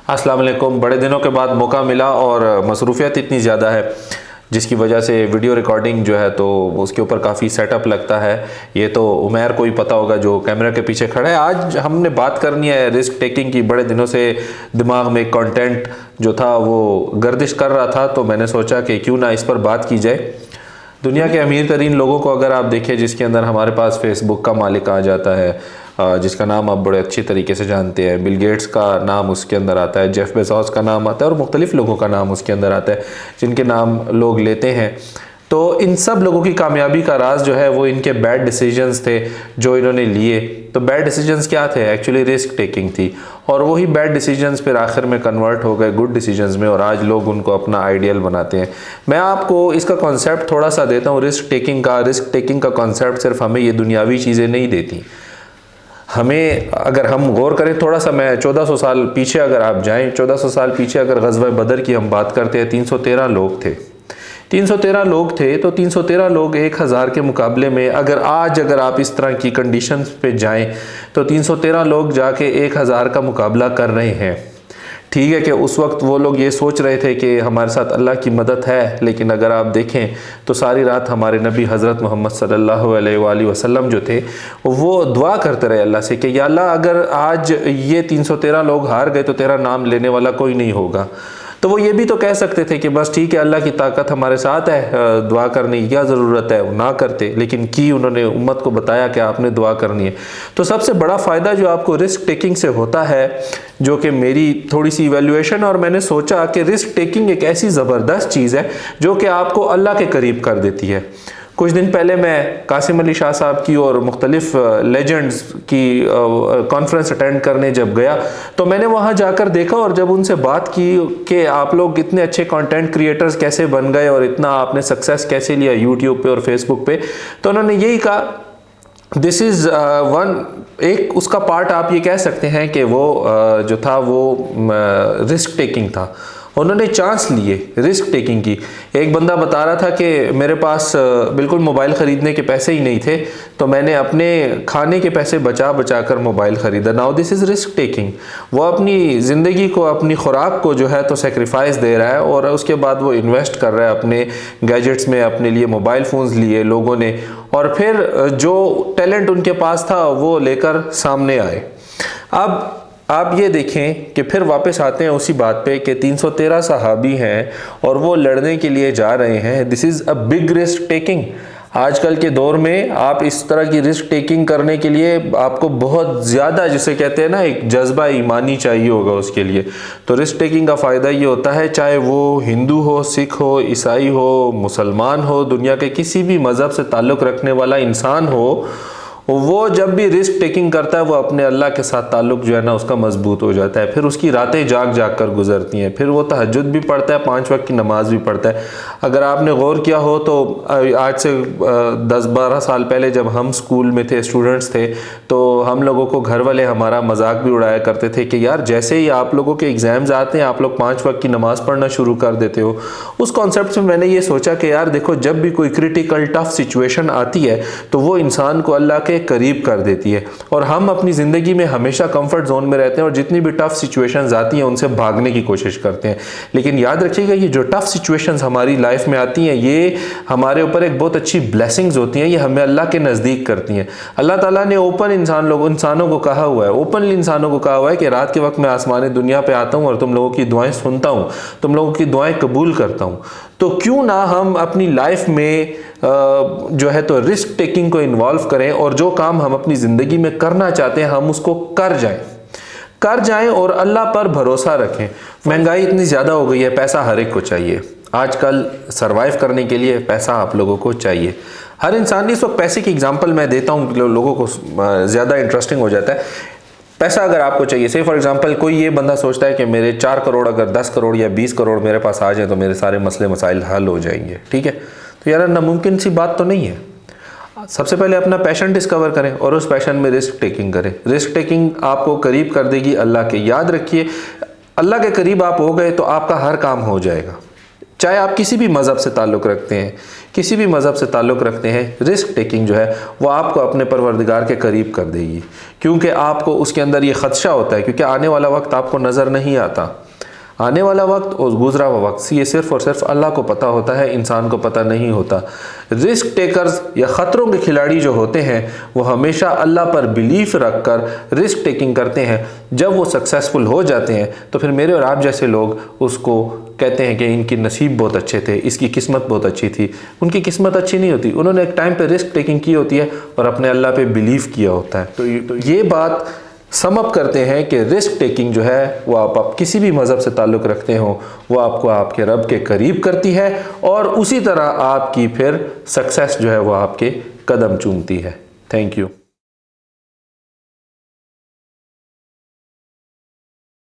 السلام علیکم۔ بڑے دنوں کے بعد موقع ملا اور مصروفیت اتنی زیادہ ہے جس کی وجہ سے ویڈیو ریکارڈنگ جو ہے تو اس کے اوپر کافی سیٹ اپ لگتا ہے۔ یہ تو عمیر کو ہی پتہ ہوگا جو کیمرہ کے پیچھے کھڑا ہے۔ آج ہم نے بات کرنی ہے رسک ٹیکنگ کی۔ بڑے دنوں سے دماغ میں کنٹینٹ جو تھا وہ گردش کر رہا تھا تو میں نے سوچا کہ کیوں نہ اس پر بات کی جائے۔ دنیا کے امیر ترین لوگوں کو اگر آپ دیکھیں، جس کے اندر ہمارے پاس فیس بک کا مالک آ جاتا ہے جس کا نام آپ بڑے اچھی طریقے سے جانتے ہیں، بل گیٹس کا نام اس کے اندر آتا ہے، جیف بیزوس کا نام آتا ہے اور مختلف لوگوں کا نام اس کے اندر آتا ہے جن کے نام لوگ لیتے ہیں، تو ان سب لوگوں کی کامیابی کا راز جو ہے وہ ان کے بیڈ ڈیسیجنز تھے جو انہوں نے لیے۔ تو بیڈ ڈیسیجنز کیا تھے؟ ایکچولی رسک ٹیکنگ تھی، اور وہی بیڈ ڈیسیجنز پھر آخر میں کنورٹ ہو گئے گڈ ڈیسیجنز میں، اور آج لوگ ان کو اپنا آئیڈیل بناتے ہیں۔ میں آپ کو اس کا کانسیپٹ تھوڑا سا دیتا ہوں رسک ٹیکنگ کا۔ رسک ٹیکنگ کا کانسیپٹ صرف ہمیں یہ دنیاوی چیزیں نہیں دیتی، ہمیں اگر ہم غور کریں تھوڑا سا، میں 1400 سال پیچھے اگر آپ جائیں، 1400 سال پیچھے اگر غزوہ بدر کی ہم بات کرتے ہیں، 313 لوگ تھے۔ 313 لوگ تھے تو 313 لوگ 1000 کے مقابلے میں اگر آپ اس طرح کی کنڈیشنز پہ جائیں تو 313 لوگ جا کے 1000 کا مقابلہ کر رہے ہیں۔ ٹھیک ہے کہ اس وقت وہ لوگ یہ سوچ رہے تھے کہ ہمارے ساتھ اللہ کی مدد ہے، لیکن اگر آپ دیکھیں تو ساری رات ہمارے نبی حضرت محمد صلی اللہ علیہ وآلہ وسلم جو تھے وہ دعا کرتے رہے اللہ سے کہ یا اللہ اگر آج یہ 313 لوگ ہار گئے تو تیرا نام لینے والا کوئی نہیں ہوگا۔ تو وہ یہ بھی تو کہہ سکتے تھے کہ بس ٹھیک ہے اللہ کی طاقت ہمارے ساتھ ہے، دعا کرنے کی کیا ضرورت ہے، وہ نہ کرتے، لیکن انہوں نے امت کو بتایا کہ آپ نے دعا کرنی ہے۔ تو سب سے بڑا فائدہ جو آپ کو رسک ٹیکنگ سے ہوتا ہے، جو کہ میری تھوڑی سی ایویلویشن، اور میں نے سوچا کہ رسک ٹیکنگ ایک ایسی زبردست چیز ہے جو کہ آپ کو اللہ کے قریب کر دیتی ہے۔ کچھ دن پہلے میں قاسم علی شاہ صاحب کی اور مختلف لیجنڈز کی کانفرنس اٹینڈ کرنے جب گیا تو میں نے وہاں جا کر دیکھا اور جب ان سے بات کی کہ آپ لوگ اتنے اچھے کنٹینٹ کریٹرز کیسے بن گئے اور اتنا آپ نے سکسیس کیسے لیا یوٹیوب پہ اور فیس بک پہ، تو انہوں نے یہی کہا دس از ون، ایک اس کا پارٹ آپ یہ کہہ سکتے ہیں کہ وہ جو تھا وہ رسک ٹیکنگ تھا۔ انہوں نے چانس لیے رسک ٹیکنگ کی۔ ایک بندہ بتا رہا تھا کہ میرے پاس بالکل موبائل خریدنے کے پیسے ہی نہیں تھے تو میں نے اپنے کھانے کے پیسے بچا بچا کر موبائل خریدا۔ Now this is risk taking. وہ اپنی زندگی کو، اپنی خوراک کو جو ہے تو سیکریفائس دے رہا ہے اور اس کے بعد وہ انویسٹ کر رہا ہے اپنے گیجٹس میں، اپنے لیے موبائل فونز لیے لوگوں نے، اور پھر جو ٹیلنٹ ان کے پاس تھا وہ لے کر سامنے آئے۔ اب آپ یہ دیکھیں کہ پھر واپس آتے ہیں اسی بات پہ کہ 313 صحابی ہیں اور وہ لڑنے کے لیے جا رہے ہیں۔ دس از اے بگ رسک ٹیکنگ۔ آج کل کے دور میں آپ اس طرح کی رسک ٹیکنگ کرنے کے لیے آپ کو بہت زیادہ، جسے کہتے ہیں نا، ایک جذبہ ایمانی چاہیے ہوگا اس کے لیے۔ تو رسک ٹیکنگ کا فائدہ یہ ہوتا ہے، چاہے وہ ہندو ہو، سکھ ہو، عیسائی ہو، مسلمان ہو، دنیا کے کسی بھی مذہب سے تعلق رکھنے والا انسان ہو، وہ جب بھی رسک ٹیکنگ کرتا ہے وہ اپنے اللہ کے ساتھ تعلق جو ہے نا اس کا مضبوط ہو جاتا ہے۔ پھر اس کی راتیں جاگ جاگ کر گزرتی ہیں، پھر وہ تہجد بھی پڑھتا ہے، 5 وقت کی نماز بھی پڑھتا ہے۔ اگر آپ نے غور کیا ہو تو آج سے 10-12 سال پہلے جب ہم اسکول میں تھے، اسٹوڈنٹس تھے، تو ہم لوگوں کو گھر والے ہمارا مذاق بھی اڑایا کرتے تھے کہ یار جیسے ہی آپ لوگوں کے ایگزامز آتے ہیں آپ لوگ 5 وقت کی نماز پڑھنا شروع کر دیتے ہو۔ اس کانسیپٹ سے میں نے یہ سوچا کہ یار دیکھو، جب بھی کوئی کریٹیکل ٹف سچویشن آتی ہے تو وہ انسان کو اللہ کے قریب کر دیتی ہے، اور ہم اپنی زندگی میں ہمیشہ کمفرٹ زون میں رہتے ہیں اور جتنی بھی ٹف سچویشنز آتی ہیں ان سے بھاگنے کی کوشش کرتے ہیں۔ لیکن یاد رکھیے گا یہ جو ٹف سچویشنز ہماری لائف میں آتی ہیں یہ ہمارے اوپر ایک بہت اچھی بلیسنگز ہوتی ہیں، یہ ہمیں اللہ کے نزدیک کرتی ہیں۔ اللہ تعالیٰ نے انسانوں کو کہا ہوا ہے، اوپنلی انسانوں کو کہا ہوا ہے کہ رات کے وقت میں آسمان دنیا پہ آتا ہوں اور تم لوگوں کی دعائیں سنتا ہوں، تم لوگوں کی دعائیں قبول کرتا ہوں۔ تو کیوں نہ ہم اپنی لائف میں جو ہے تو رسک ٹیکنگ کو انوالو کریں اور جو کام ہم اپنی زندگی میں کرنا چاہتے ہیں ہم اس کو کر جائیں اور اللہ پر بھروسہ رکھیں۔ مہنگائی اتنی زیادہ ہو گئی ہے، پیسہ ہر ایک کو چاہیے۔ آج کل سروائیو کرنے کے لیے پیسہ آپ لوگوں کو چاہیے، ہر انسان۔ اس وقت پیسے کی اگزامپل میں دیتا ہوں، لوگوں کو زیادہ انٹرسٹنگ ہو جاتا ہے۔ پیسہ اگر آپ کو چاہیے، سے فار ایگزامپل کوئی یہ بندہ سوچتا ہے کہ میرے 4 کروڑ اگر 10 کروڑ یا 20 کروڑ میرے پاس آ جائیں تو میرے سارے مسئلے مسائل حل ہو جائیں گے، ٹھیک ہے؟ تو یار ناممکن سی بات تو نہیں ہے۔ سب سے پہلے اپنا پیشن ڈسکور کریں اور اس پیشن میں رسک ٹیکنگ کریں۔ رسک ٹیکنگ آپ کو قریب کر دے گی اللہ کے۔ یاد رکھیے، اللہ کے قریب آپ ہو گئے تو آپ کا ہر کام ہو جائے گا۔ چاہے آپ کسی بھی مذہب سے تعلق رکھتے ہیں، کسی بھی مذہب سے تعلق رکھتے ہیں، رسک ٹیکنگ جو ہے وہ آپ کو اپنے پروردگار کے قریب کر دے گی، کیونکہ آپ کو اس کے اندر یہ خدشہ ہوتا ہے، کیونکہ آنے والا وقت آپ کو نظر نہیں آتا، آنے والا وقت اور گزرا ہوا وقت یہ صرف اور صرف اللہ کو پتہ ہوتا ہے، انسان کو پتہ نہیں ہوتا۔ رسک ٹیکرز یا خطروں کے کھلاڑی جو ہوتے ہیں وہ ہمیشہ اللہ پر بیلیف رکھ کر رسک ٹیکنگ کرتے ہیں، جب وہ سکسیسفل ہو جاتے ہیں تو پھر میرے اور آپ جیسے لوگ اس کو کہتے ہیں کہ ان کی نصیب بہت اچھے تھے، اس کی قسمت بہت اچھی تھی۔ ان کی قسمت اچھی نہیں ہوتی، انہوں نے ایک ٹائم پہ رسک ٹیکنگ کی ہوتی ہے اور اپنے اللہ پہ بیلیف کیا ہوتا ہے۔ تو یہ بات سم اپ کرتے ہیں کہ رسک ٹیکنگ جو ہے وہ آپ کسی بھی مذہب سے تعلق رکھتے ہوں وہ آپ کو آپ کے رب کے قریب کرتی ہے، اور اسی طرح آپ کی پھر سکسیس جو ہے وہ آپ کے قدم چومتی ہے۔ Thank you.